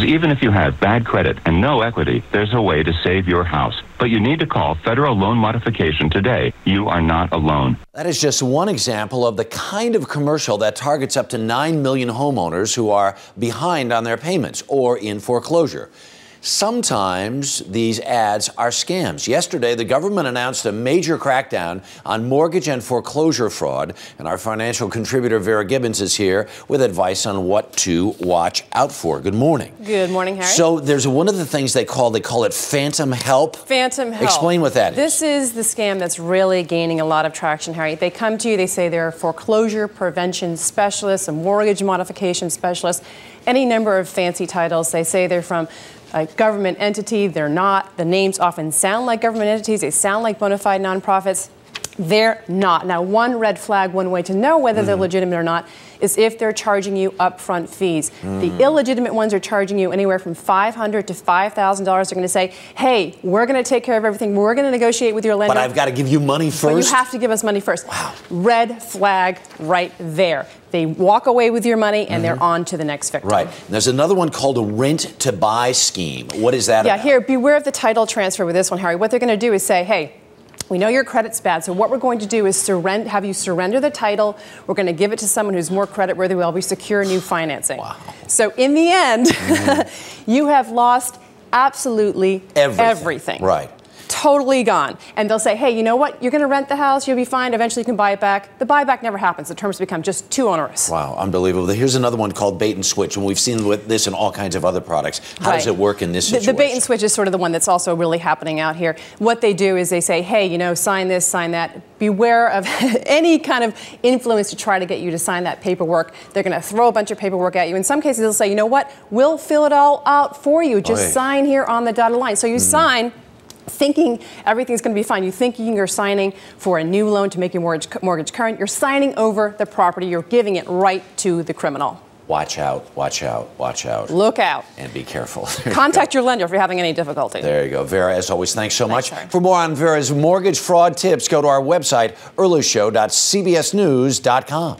Even if you have bad credit and no equity, there's a way to save your house. But you need to call Federal Loan Modification today. You are not alone. That is just one example of the kind of commercial that targets up to 9 million homeowners who are behind on their payments or in foreclosure. Sometimes these ads are scams. Yesterday, the government announced a major crackdown on mortgage and foreclosure fraud, and our financial contributor Vera Gibbons is here with advice on what to watch out for. Good morning. Good morning, Harry. So there's one of the things they call it phantom help. Phantom help. Explain what that is. This is the scam that's really gaining a lot of traction, Harry. They come to you, they say they're a foreclosure prevention specialist, a mortgage modification specialist, any number of fancy titles. They say they're from a government entity. They're not. The names often sound like government entities. They sound like bona fide nonprofits. They're not. Now, one red flag, one way to know whether they're legitimate or not is if they're charging you upfront fees. The illegitimate ones are charging you anywhere from $500 to $5,000. They're going to say, hey, we're going to take care of everything. We're going to negotiate with your lender. But I've got to give you money first? But you have to give us money first. Wow. Red flag right there. They walk away with your money and they're on to the next victim. Right. There's another one called a rent-to-buy scheme. What is that about? Here, beware of the title transfer with this one, Harry. What they're going to do is say, hey, we know your credit's bad, so what we're going to do is have you surrender the title. We're going to give it to someone who's more creditworthy while we secure new financing. Wow. So in the end, you have lost absolutely everything. Right. Totally gone. And they'll say, hey, you know what? You're going to rent the house. You'll be fine. Eventually you can buy it back. The buyback never happens. The terms become just too onerous. Wow, unbelievable. Here's another one called bait and switch, and we've seen this in all kinds of other products. How does it work in this situation? The bait and switch is sort of the one that's also really happening out here. What they do is they say, hey, you know, sign this, sign that. Beware of any kind of influence to try to get you to sign that paperwork. They're going to throw a bunch of paperwork at you. In some cases, they'll say, you know what? We'll fill it all out for you. Just sign here on the dotted line. So you sign thinking everything's going to be fine. You thinking you're signing for a new loan to make your mortgage current. You're signing over the property. You're giving it right to the criminal. Watch out, watch out, watch out. Look out. And be careful. Contact your lender if you're having any difficulty. There you go. Vera, as always, thanks so much. For more on Vera's mortgage fraud tips, go to our website, earlyshow.cbsnews.com.